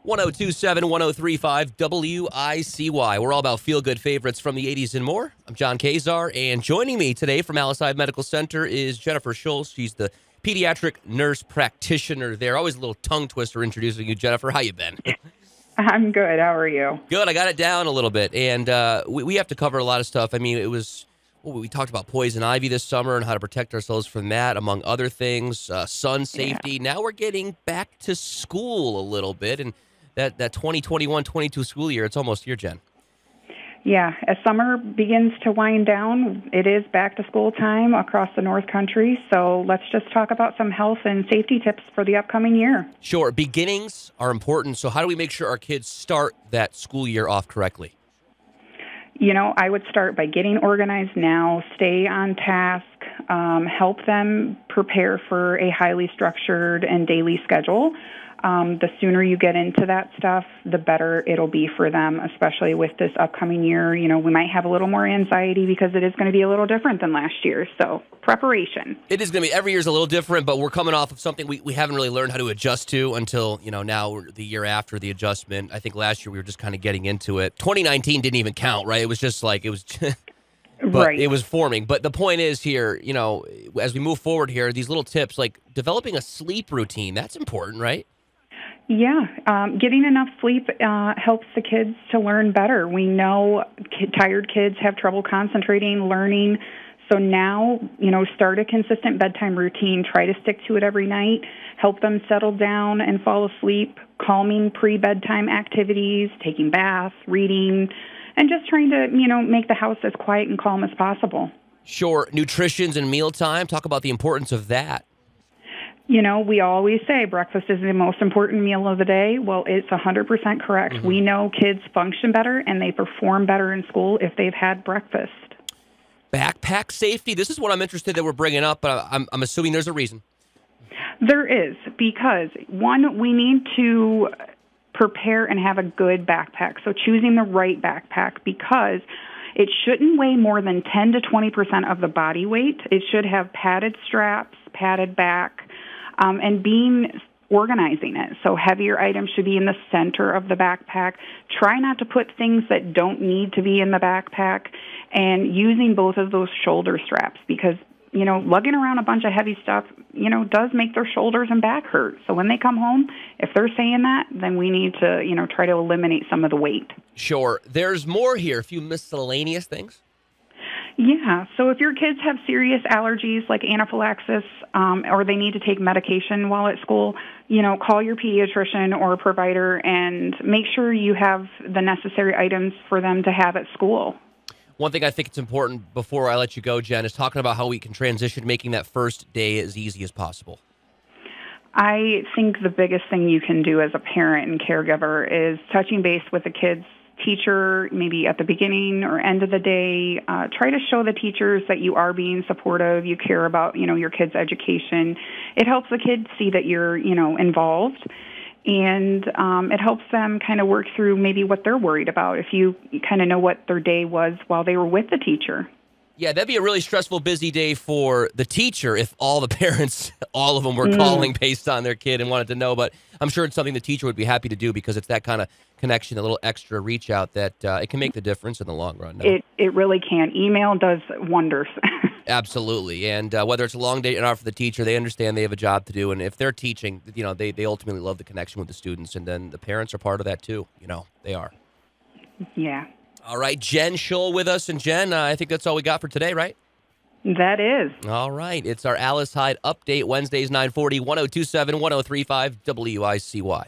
1027, 1035, WICY. We're all about feel-good favorites from the 80s and more. I'm John Kazar, and joining me today from Alice Hyde Medical Center is Jennifer Shull. She's the Pediatric Nurse Practitioner there. Always a little tongue twister introducing you, Jennifer. How you been? I'm good. How are you? Good. I got it down a little bit, and we have to cover a lot of stuff. I mean, we talked about poison ivy this summer and how to protect ourselves from that, among other things, sun safety. Yeah. Now we're getting back to school a little bit, and that 2021-22 school year, it's almost here, Jen. Yeah, as summer begins to wind down, it is back to school time across the North Country. So let's just talk about some health and safety tips for the upcoming year. Sure. Beginnings are important. So how do we make sure our kids start that school year off correctly? You know, I would start by getting organized now, stay on task, help them prepare for a highly structured and daily schedule. The sooner you get into that stuff, the better it'll be for them, especially with this upcoming year. You know, we might have a little more anxiety because it is going to be a little different than last year. So preparation. It is going to be, every year's a little different, but we're coming off of something we haven't really learned how to adjust to until, now the year after the adjustment. I think last year we were just kind of getting into it. 2019 didn't even count, right? It was just like, it was but right. It was forming. But the point is here, as we move forward here, these little tips like developing a sleep routine, that's important, right? Yeah, getting enough sleep helps the kids to learn better. We know tired kids have trouble concentrating, learning. So now, start a consistent bedtime routine. Try to stick to it every night. Help them settle down and fall asleep. Calming pre-bedtime activities, taking baths, reading, and just trying to, make the house as quiet and calm as possible. Sure. Nutritions and mealtime. Talk about the importance of that. We always say breakfast is the most important meal of the day. Well, it's 100% correct. Mm-hmm. We know kids function better and they perform better in school if they've had breakfast. Backpack safety. This is what I'm interested that we're bringing up, but I'm assuming there's a reason. There is, because, one, we need to prepare and have a good backpack. So choosing the right backpack, because it shouldn't weigh more than 10 to 20% of the body weight. It should have padded straps, padded back, and organizing it. So heavier items should be in the center of the backpack. Try not to put things that don't need to be in the backpack, and using both of those shoulder straps, because, lugging around a bunch of heavy stuff, does make their shoulders and back hurt. So when they come home, if they're saying that, then we need to, try to eliminate some of the weight. Sure. There's more here, a few miscellaneous things. Yeah, so if your kids have serious allergies like anaphylaxis, or they need to take medication while at school, call your pediatrician or provider and make sure you have the necessary items for them to have at school. One thing I think it's important before I let you go, Jen, is talking about how we can transition, making that first day as easy as possible. I think the biggest thing you can do as a parent and caregiver is touching base with the kids' teacher, maybe at the beginning or end of the day. Try to show the teachers that you are being supportive, you care about, your kids' education. It helps the kids see that you're, involved, and it helps them kind of work through maybe what they're worried about if you kind of know what their day was while they were with the teacher. Yeah, that'd be a really stressful, busy day for the teacher if all the parents, all of them were calling based on their kid and wanted to know. But I'm sure it's something the teacher would be happy to do because it's that kind of connection, a little extra reach out that it can make the difference in the long run. No? It really can. Email does wonders. Absolutely. And whether it's a long day or not for the teacher, they understand they have a job to do. And if they're teaching, they ultimately love the connection with the students. And then the parents are part of that too. They are. Yeah. All right, Jen Shull with us. And Jen, I think that's all we got for today, right? That is. All right. It's our Alice Hyde update, Wednesdays, 9:40, 1027, 1035, WICY.